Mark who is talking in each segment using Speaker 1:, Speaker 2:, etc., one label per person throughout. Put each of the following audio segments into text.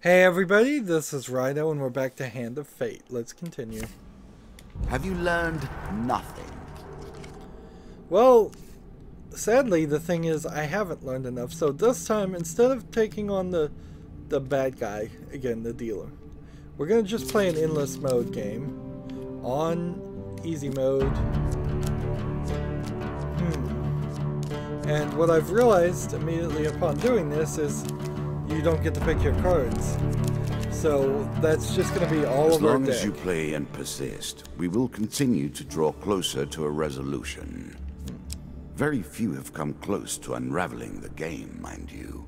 Speaker 1: Hey everybody, this is Rydo and we're back to Hand of Fate. Let's continue.
Speaker 2: Have you learned nothing?
Speaker 1: Well, sadly the thing is I haven't learned enough, so this time instead of taking on the bad guy, again the dealer, we're gonna just play an endless mode game on easy mode. And what I've realized immediately upon doing this is you don't get to pick your cards. So that's just going to be all of our deck.
Speaker 2: As long as you play and persist, we will continue to draw closer to a resolution. Very few have come close to unraveling the game, mind you.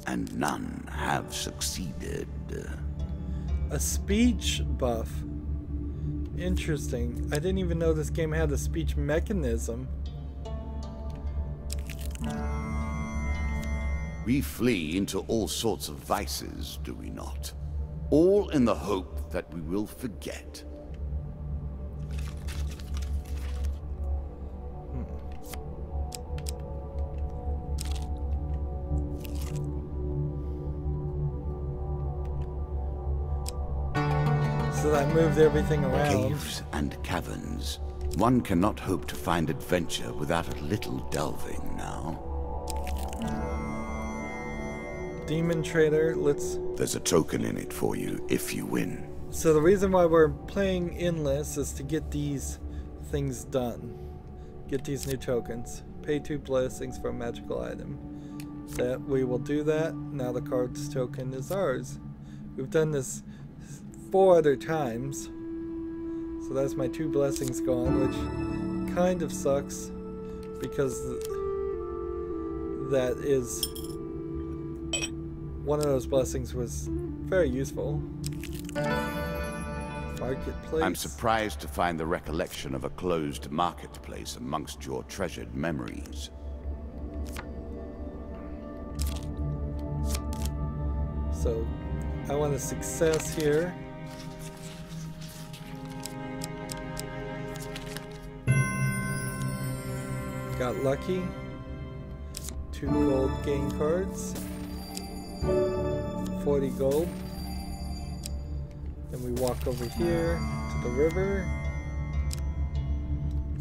Speaker 2: And none have succeeded.
Speaker 1: A speech buff. Interesting. I didn't even know this game had a speech mechanism.
Speaker 2: We flee into all sorts of vices, do we not? All in the hope that we will forget.
Speaker 1: So that moved everything around.
Speaker 2: Caves and caverns. One cannot hope to find adventure without a little delving now.
Speaker 1: Demon Trader,
Speaker 2: There's a token in it for you if you win.
Speaker 1: So the reason why we're playing endless is to get these things done. Get these new tokens. Pay 2 blessings for a magical item. That we will do that. Now the card's token is ours. We've done this 4 other times. So that's my 2 blessings gone, which kind of sucks because that is one of those blessings was very useful. Marketplace.
Speaker 2: I'm surprised to find the recollection of a closed marketplace amongst your treasured memories.
Speaker 1: So, I want a success here. Got lucky. 2 gold gain cards. 40 gold. Then we walk over here to the river.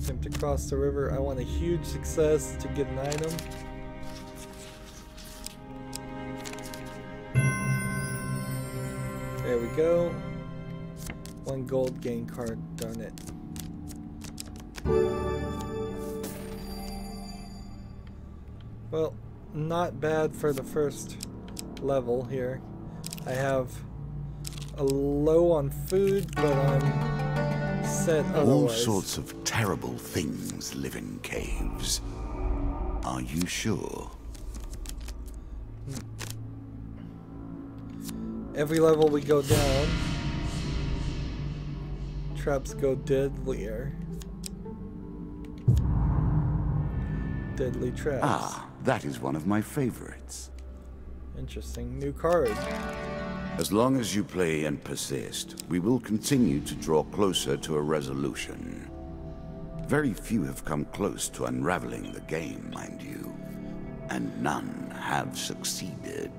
Speaker 1: Attempt to cross the river. I want a huge success to get an item. There we go. 1 gold gain card. Darn it. Well, not bad for the first level here. I have a low on food, but I'm set otherwise.
Speaker 2: All sorts of terrible things live in caves. Are you sure?
Speaker 1: Every level we go down, traps go deadlier. Deadly traps.
Speaker 2: Ah, that is one of my favorites.
Speaker 1: Interesting. New card.
Speaker 2: As long as you play and persist, we will continue to draw closer to a resolution. Very few have come close to unraveling the game, mind you. And none have succeeded.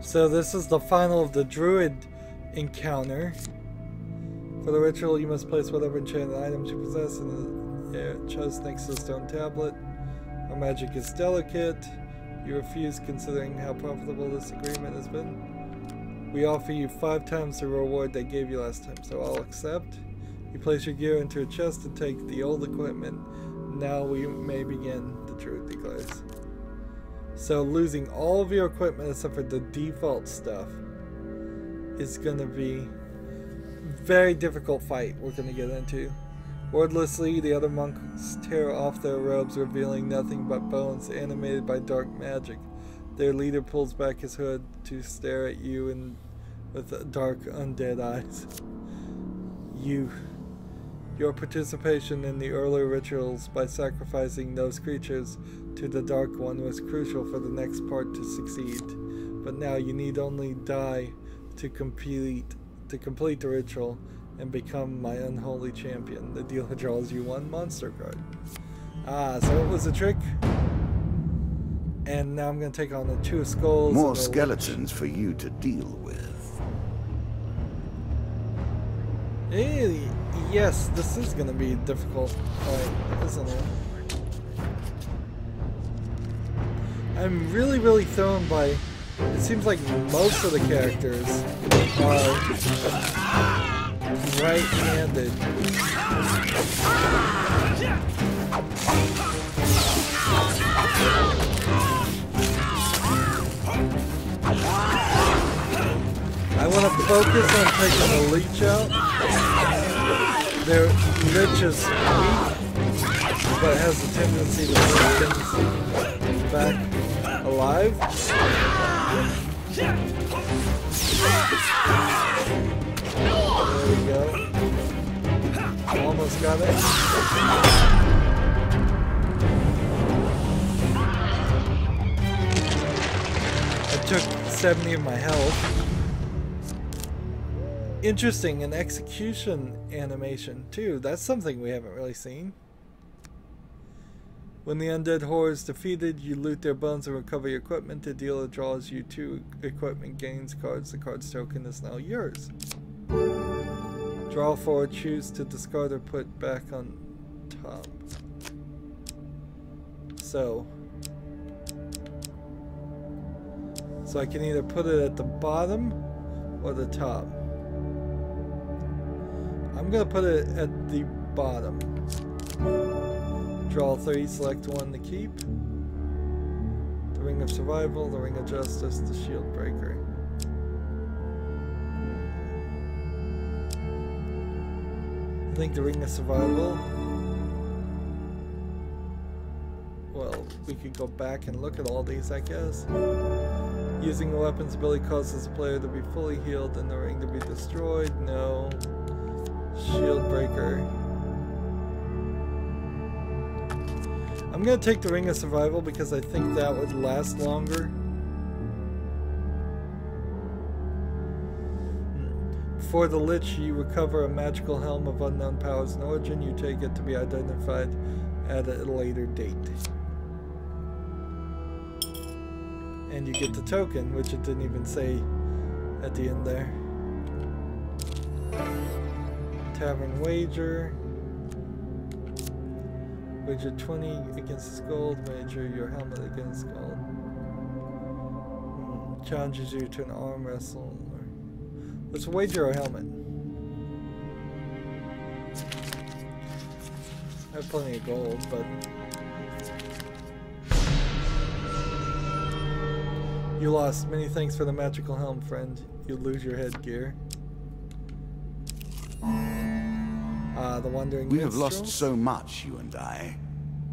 Speaker 1: So this is the final of the druid encounter. For the ritual, you must place whatever enchanted items you possess in the chest next to the stone tablet. Our magic is delicate. You refuse considering how profitable this agreement has been. We offer you 5 times the reward they gave you last time, so I'll accept. You place your gear into a chest and take the old equipment. Now we may begin, the druid declares. So losing all of your equipment except for the default stuff is gonna be a very difficult fight we're gonna get into. Wordlessly, the other monks tear off their robes, revealing nothing but bones animated by dark magic. Their leader pulls back his hood to stare at you with dark, undead eyes. Your participation in the earlier rituals by sacrificing those creatures to the Dark One was crucial for the next part to succeed. But now you need only die to complete the ritual and become my unholy champion. The dealer draws you 1 monster card. Ah, so it was a trick. And now I'm going to take on the 2 skulls.
Speaker 2: More skeletons for you to deal with.
Speaker 1: Hey, yes, this is going to be a difficult fight, isn't it? I'm really thrown by... It seems like most of the characters are right-handed. I want to focus on taking the leech out. Their leech is weak, but has a tendency to bring things back alive. There we go. Almost got it. I took 70 of my health. Interesting, an execution animation too. That's something we haven't really seen. When the undead horror is defeated, you loot their bones and recover your equipment. The dealer draws you 2 equipment gains cards. The card's token is now yours. Draw 4, choose to discard or put back on top. So I can either put it at the bottom or the top. I'm gonna put it at the bottom. Draw 3, select 1 to keep. The Ring of Survival, the Ring of Justice, the Shield Breaker. I think the Ring of Survival. Well, we could go back and look at all these, I guess. Using the weapon's ability causes the player to be fully healed and the ring to be destroyed. No. Shield Breaker. I'm gonna take the Ring of Survival because I think that would last longer. For the Lich, you recover a magical helm of unknown powers and origin. You take it to be identified at a later date. And you get the token, which it didn't even say at the end there. Tavern Wager. Wager 20 against gold. Wager your helmet against gold. Challenges you to an arm wrestle. Let's wager our helmet. I have plenty of gold, but... You lost. Many thanks for the magical helm, friend. You lose your headgear. The wandering
Speaker 2: We
Speaker 1: minstrel?
Speaker 2: have lost so much, you and I.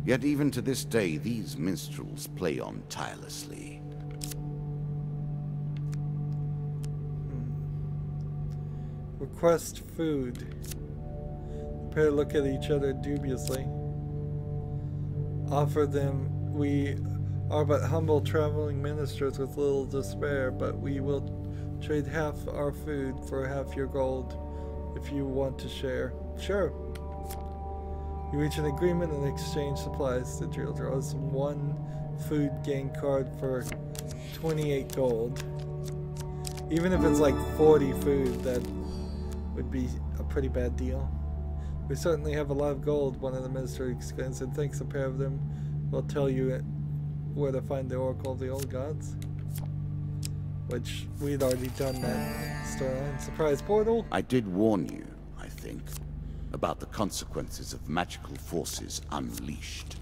Speaker 2: Yet even to this day, these minstrels play on tirelessly.
Speaker 1: Request food. The pair look at each other dubiously. Offer them. We are but humble traveling ministers with little to spare, but we will trade half our food for half your gold if you want to share. Sure. You reach an agreement and exchange supplies. The dealer draws 1 food gain card for 28 gold. Even if it's like 40 food, that would be a pretty bad deal. We certainly have a lot of gold, one of the ministers exclaims, and thanks a pair of them will tell you where to find the Oracle of the Old Gods. Which, we'd already done that storyline. Surprise portal?
Speaker 2: I did warn you, I think, about the consequences of magical forces unleashed.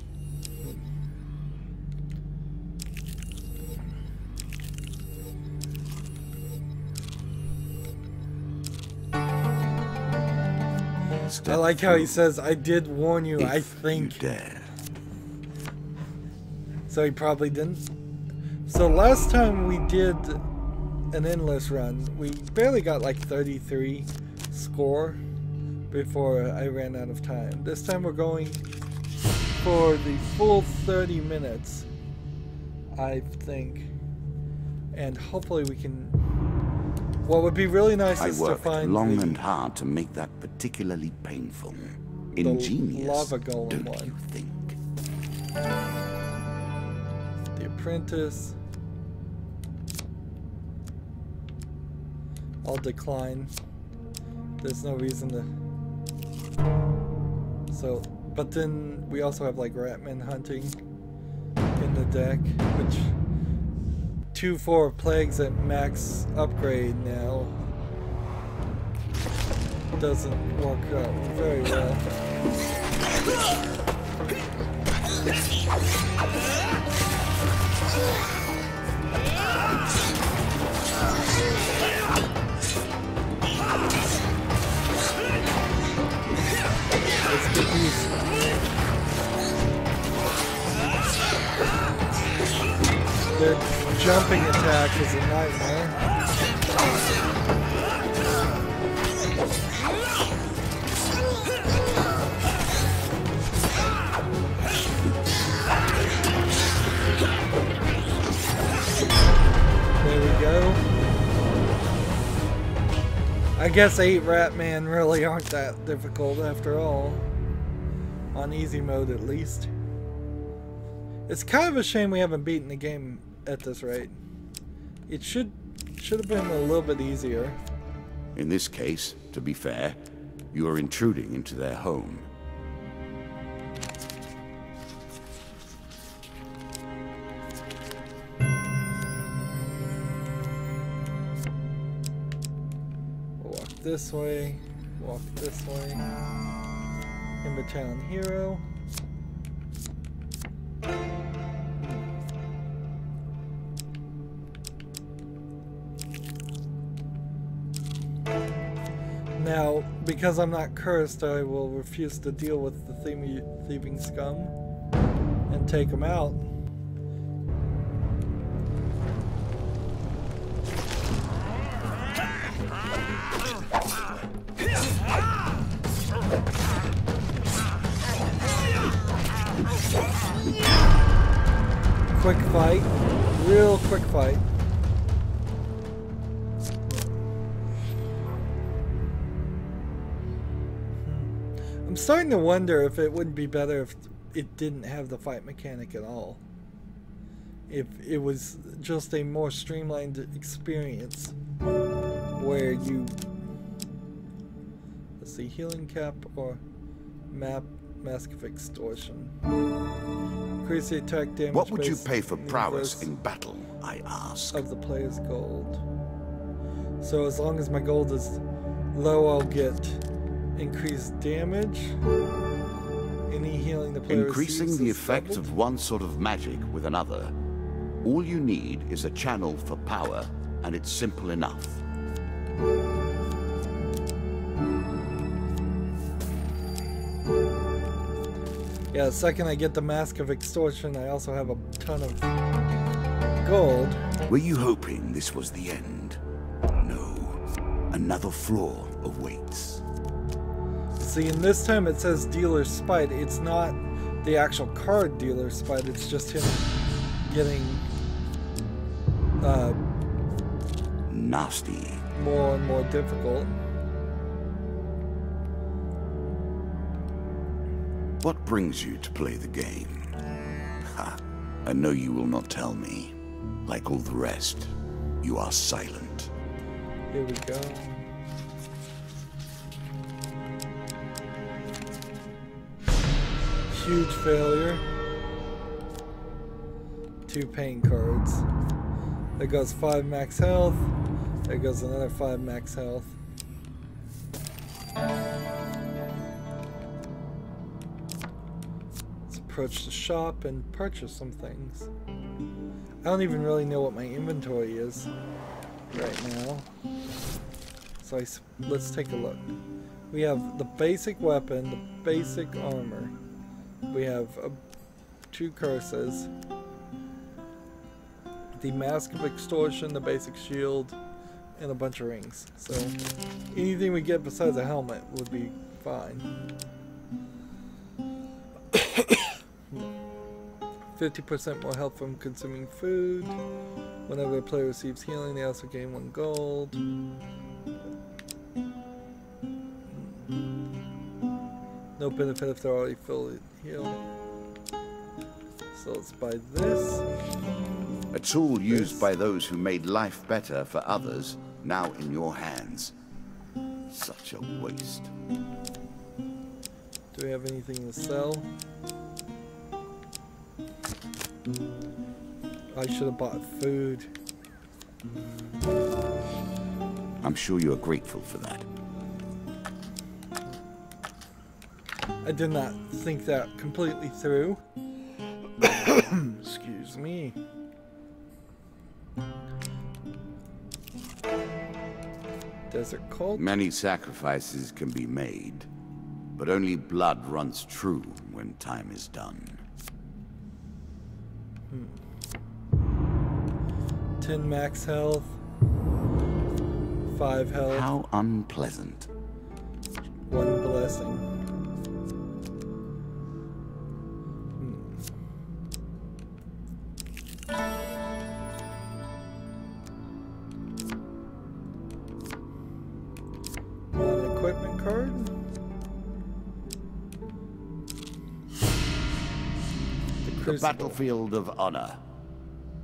Speaker 1: I like how he says, I did warn you, I think.
Speaker 2: You dare.
Speaker 1: So he probably didn't. So last time we did an endless run, we barely got like 33 score before I ran out of time. This time we're going for the full 30 minutes, I think. And hopefully we can... What would be really nice is to find...
Speaker 2: I worked long and hard to make that particularly painful. Ingenious,
Speaker 1: lava golem
Speaker 2: don't
Speaker 1: one.
Speaker 2: you think?
Speaker 1: The apprentice. I'll decline. There's no reason to. So, but then we also have like Ratman hunting in the deck, which 2/4 plagues at max upgrade now doesn't work out very well. Let's get these. Their jumping attack is a nightmare. There we go. I guess 8 Ratman really aren't that difficult after all. On easy mode at least. It's kind of a shame we haven't beaten the game at this rate. It should have been a little bit easier.
Speaker 2: In this case, to be fair, you are intruding into their home.
Speaker 1: Walk this way, walk this way. Timber Town Hero. Now, because I'm not cursed, I will refuse to deal with the thieving scum and take them out. Quick fight, real quick fight. I'm starting to wonder if it wouldn't be better if it didn't have the fight mechanic at all. If it was just a more streamlined experience where you, let's see, healing cap or mask of extortion. Increase the attack damage.
Speaker 2: What would you pay for prowess in battle, I ask?
Speaker 1: Of the player's gold. So as long as my gold is low, I'll get increased damage. Any healing the player
Speaker 2: Increasing the effect of one sort of magic with another. All you need is a channel for power, and it's simple enough.
Speaker 1: Yeah, the second I get the Mask of Extortion, I also have a ton of gold.
Speaker 2: Were you hoping this was the end? No. Another flaw awaits.
Speaker 1: See, and this time it says Dealer's Spite. It's not the actual card Dealer's Spite, it's just him getting
Speaker 2: nasty.
Speaker 1: More and more difficult.
Speaker 2: What brings you to play the game? Ha, I know you will not tell me. Like all the rest, you are silent.
Speaker 1: Here we go. Huge failure. 2 pain cards. There goes 5 max health. There goes another 5 max health. Let's approach the shop and purchase some things. I don't even really know what my inventory is right now. So let's take a look. We have the basic weapon, the basic armor. We have 2 curses. The Mask of Extortion, the basic shield, and a bunch of rings. So anything we get besides a helmet would be fine. 50% more health from consuming food. Whenever a player receives healing, they also gain 1 gold. No benefit if they're already fully healed. So let's buy this.
Speaker 2: A tool used by those who made life better for others, now in your hands. Such a waste.
Speaker 1: Do we have anything to sell? I should have bought food.
Speaker 2: I'm sure you are grateful for that.
Speaker 1: I did not think that completely through. Excuse me. Desert cult?
Speaker 2: Many sacrifices can be made, but only blood runs true when time is done.
Speaker 1: 10 max health. 5 health.
Speaker 2: How unpleasant.
Speaker 1: 1 blessing. One equipment card.
Speaker 2: The battlefield of honor,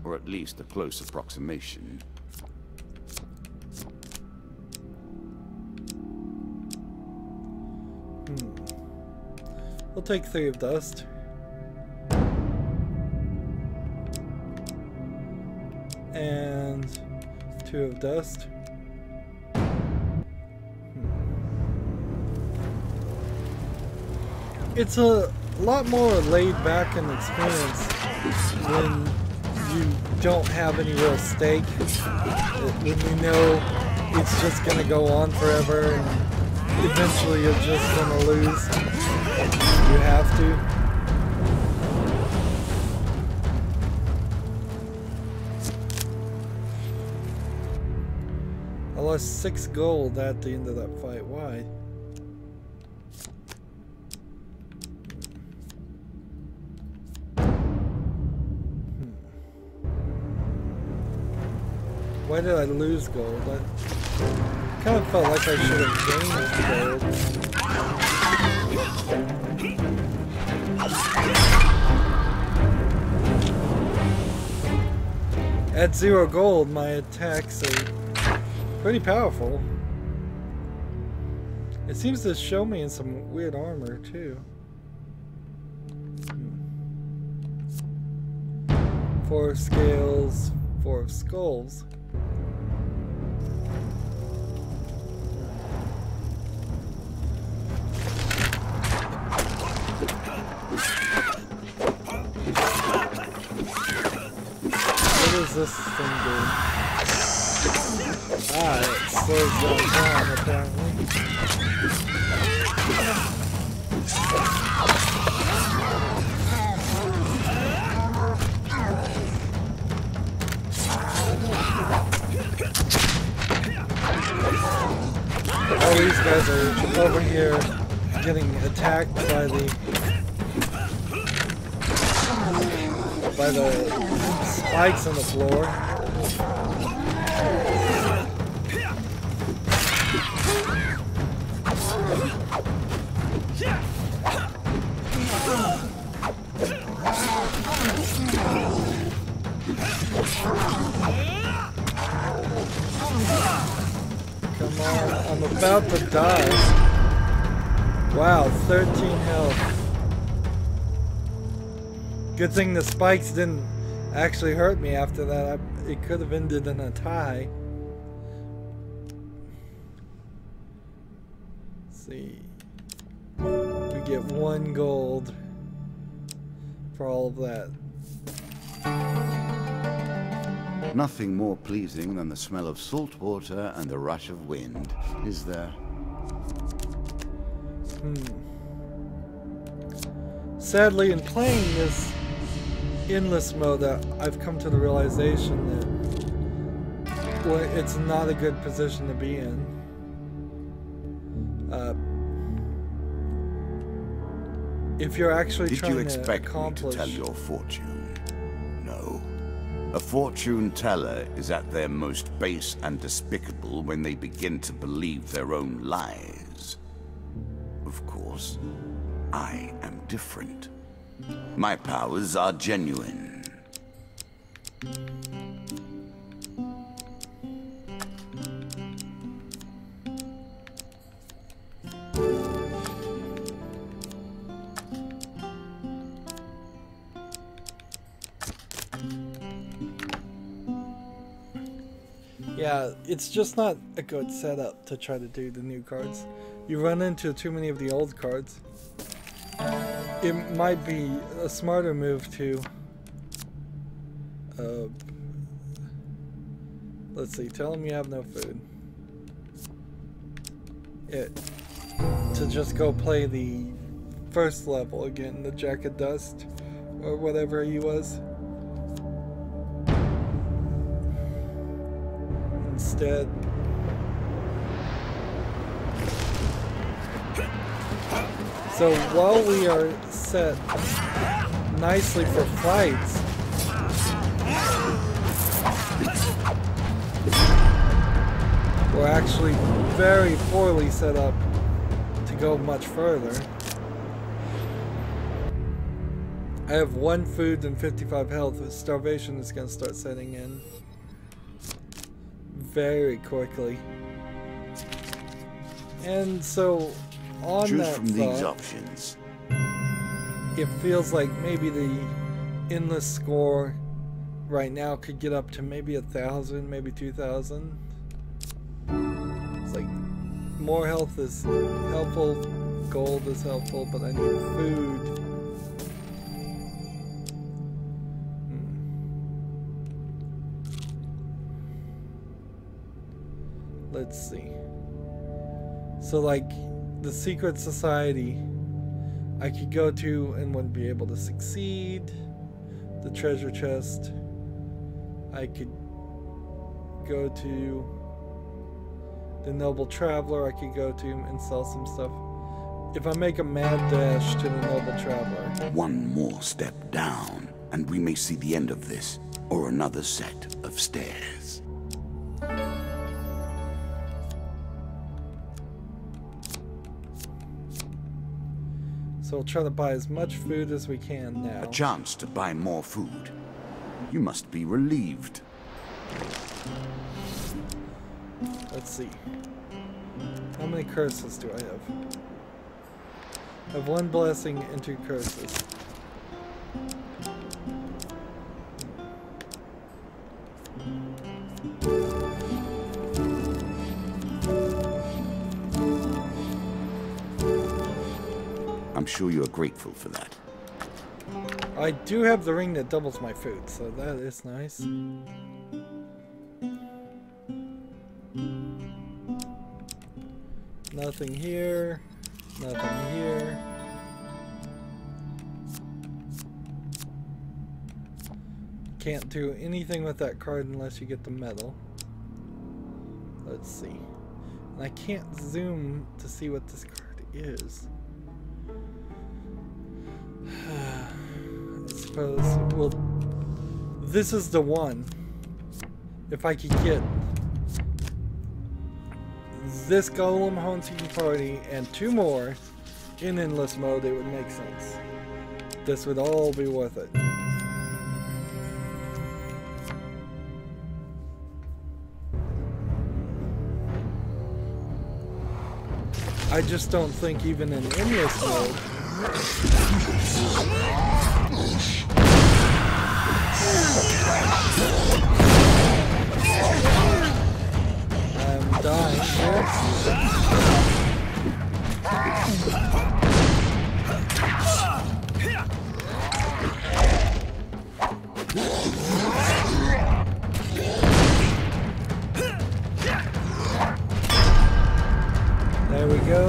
Speaker 2: or at least a close approximation.
Speaker 1: We'll take 3 of dust. And 2 of dust. It's a lot more laid back and experience when you don't have any real stake. When you know it's just gonna go on forever and eventually you're just gonna lose. You have to. I lost 6 gold at the end of that fight. Why? Why did I lose gold? I kind of felt like I should have gained gold. At 0 gold, my attacks are pretty powerful. It seems to show me in some weird armor, too. 4 scales, 4 skulls. What does this thing do? Ah, it slows that down, apparently. Oh, these guys are over here getting attacked by the spikes on the floor. Come on, I'm about to die. Wow, 13 health. Good thing the spikes didn't actually hurt me after that. It could have ended in a tie. Let's see. We get 1 gold for all of that.
Speaker 2: Nothing more pleasing than the smell of salt water and the rush of wind, is there?
Speaker 1: Sadly, in playing this endless mode, I've come to the realization that it's not a good position to be in. If you're actually trying to accomplish...
Speaker 2: Did you expect me to tell your fortune? No. A fortune teller is at their most base and despicable when they begin to believe their own lies. Of course, I am different. My powers are genuine.
Speaker 1: Yeah, it's just not a good setup to try to do the new cards. You run into too many of the old cards. It might be a smarter move to... let's see, tell them you have no food. To just go play the first level again, the Jack of Dust, or whatever he was. Instead. So while we are set nicely for fights, we're actually very poorly set up to go much further. I have 1 food and 55 health. Starvation is going to start setting in very quickly. And so, on
Speaker 2: Choose
Speaker 1: that
Speaker 2: from these options.
Speaker 1: It feels like maybe the endless score right now could get up to maybe 1,000, maybe 2,000. It's like more health is helpful, gold is helpful, but I need food. Let's see. So like the secret society I could go to and wouldn't be able to succeed. The treasure chest I could go to. The noble traveler I could go to and sell some stuff. If I make a mad dash to the noble traveler.
Speaker 2: One more step down and we may see the end of this, or another set of stairs.
Speaker 1: So we'll try to buy as much food as we can now.
Speaker 2: A chance to buy more food. You must be relieved.
Speaker 1: Let's see. How many curses do I have? I have 1 blessing and 2 curses.
Speaker 2: I'm sure you are grateful for that.
Speaker 1: I do have the ring that doubles my food, so that is nice. Nothing here. Nothing here. Can't do anything with that card unless you get the medal. Let's see. And I can't zoom to see what this card is. I suppose, well, this is the one. If I could get this Golem Hunting Party and 2 more in endless mode, it would make sense. This would all be worth it. I just don't think even in endless mode I'm dying here. There we go.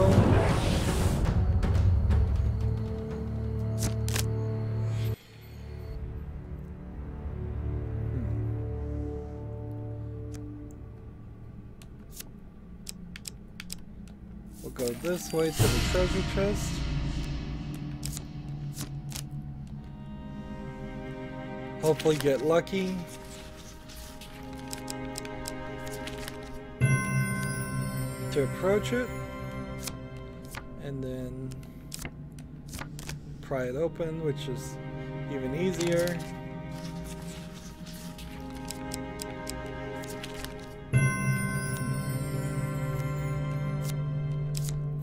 Speaker 1: We'll go this way to the treasure chest. Hopefully get lucky. To approach it. And then pry it open, which is even easier.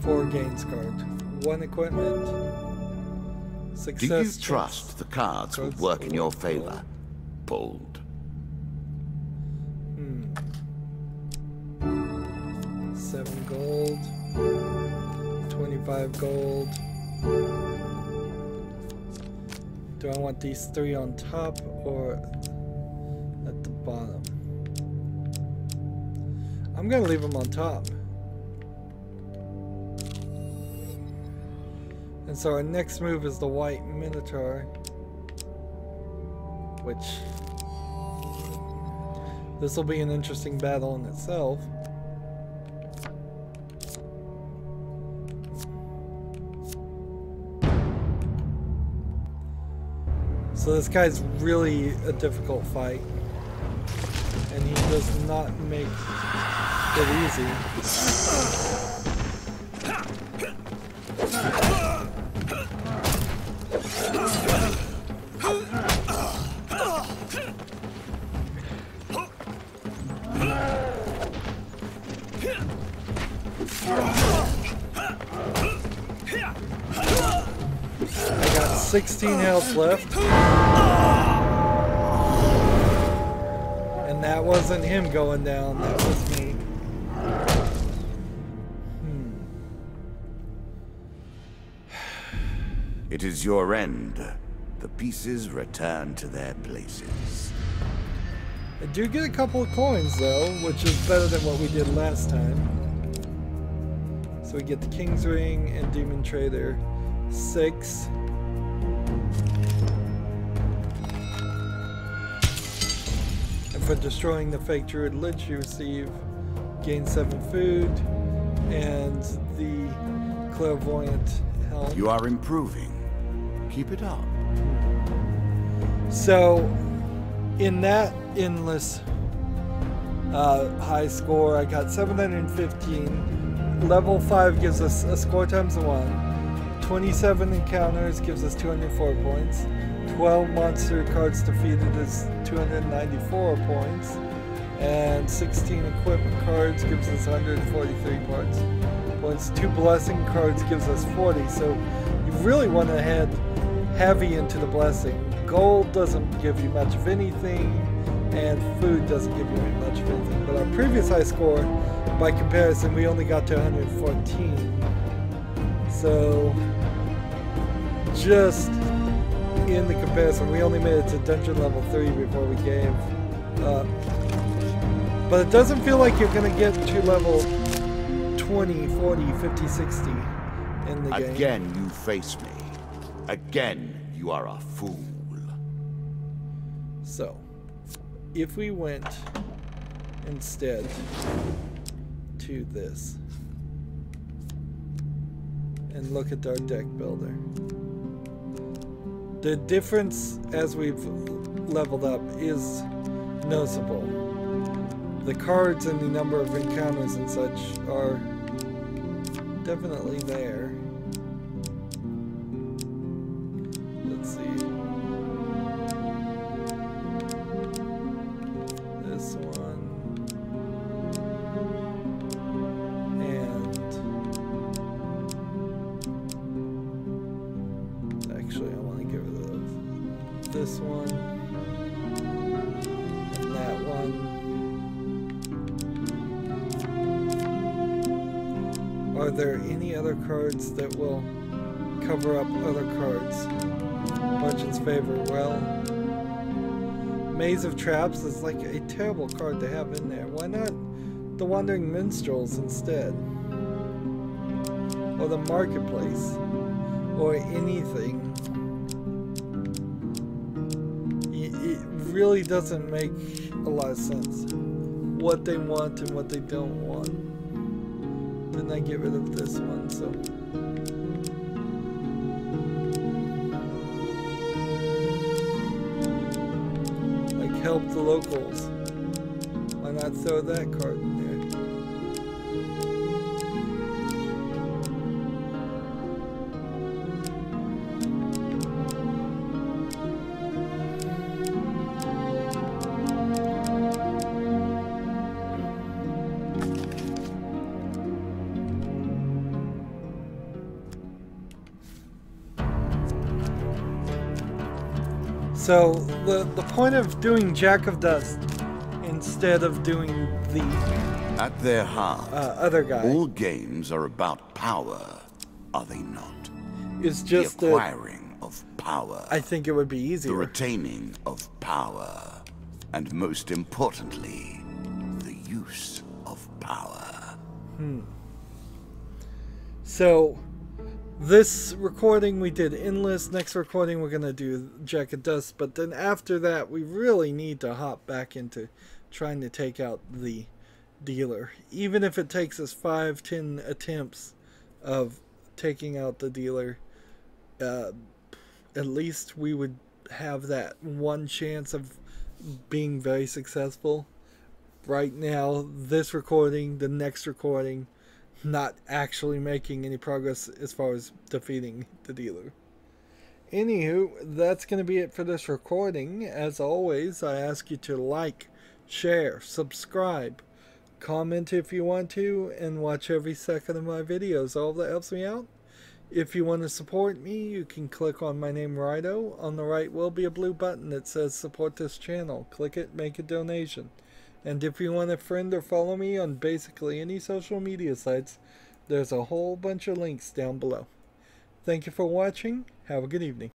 Speaker 1: Four gains card. 1 equipment. Success.
Speaker 2: Do you trust the cards will work in your favor? Bold.
Speaker 1: 7 gold, 25 gold. Do I want these 3 on top or at the bottom? I'm gonna leave them on top. And so our next move is the White Minotaur, which this will be an interesting battle in itself. So this guy's really a difficult fight, and he does not make it easy. I got 16 health left. And that wasn't him going down, that was me.
Speaker 2: It is your end. The pieces return to their places.
Speaker 1: I do get a couple of coins though, which is better than what we did last time. So we get the King's Ring and Demon Trader 6. And for destroying the fake Druid Lich, you receive gain 7 food and the Clairvoyant Helm.
Speaker 2: You are improving. Keep it up.
Speaker 1: So, in that endless high score, I got 715. Level 5 gives us a score times 1. 27 encounters gives us 204 points. 12 monster cards defeated is 294 points. And 16 equipment cards gives us 143 points. 2 blessing cards gives us 40. So, you really want to head heavy into the blessing. Gold doesn't give you much of anything, and food doesn't give you much of anything. But our previous high score, by comparison, we only got to 114. So, just in the comparison, we only made it to dungeon level 3 before we gave up. But it doesn't feel like you're going to get to level 20, 40, 50, 60 in the game.
Speaker 2: Again, you face me. Again, you are a fool.
Speaker 1: So, if we went instead to this and look at our deck builder, the difference as we've leveled up is noticeable. The cards and the number of encounters and such are definitely there. Let's see. This one. And actually I want to get rid of this one. And that one. Are there any other cards that will cover up other cards? Merchant's Favor. Well, Maze of Traps is like a terrible card to have in there. Why not the Wandering Minstrels instead? Or the Marketplace? Or anything? It really doesn't make a lot of sense what they want and what they don't want. Didn't I get rid of this one? So like help the locals. Why not throw that card in there? So the point of doing Jack of Dust instead of doing the
Speaker 2: At their heart,
Speaker 1: other guy.
Speaker 2: all games are about power, are they not?
Speaker 1: It's just
Speaker 2: the acquiring of power.
Speaker 1: I think it would be easier.
Speaker 2: The retaining of power. And most importantly, the use of power.
Speaker 1: So, this recording we did Endless. Next recording we're going to do Jack of Dust. But then after that, we really need to hop back into trying to take out the dealer. Even if it takes us 5-10 attempts of taking out the dealer, at least we would have that one chance of being very successful. Right now, this recording, the next recording, not actually making any progress as far as defeating the dealer. Anywho, that's going to be it for this recording. As always, I ask you to like, share, subscribe, comment if you want to, and watch every second of my videos. All that helps me out. If you want to support me, you can click on my name, Rydo. On the right will be a blue button that says support this channel. Click it, make a donation. And if you want to friend or follow me on basically any social media sites, there's a whole bunch of links down below. Thank you for watching. Have a good evening.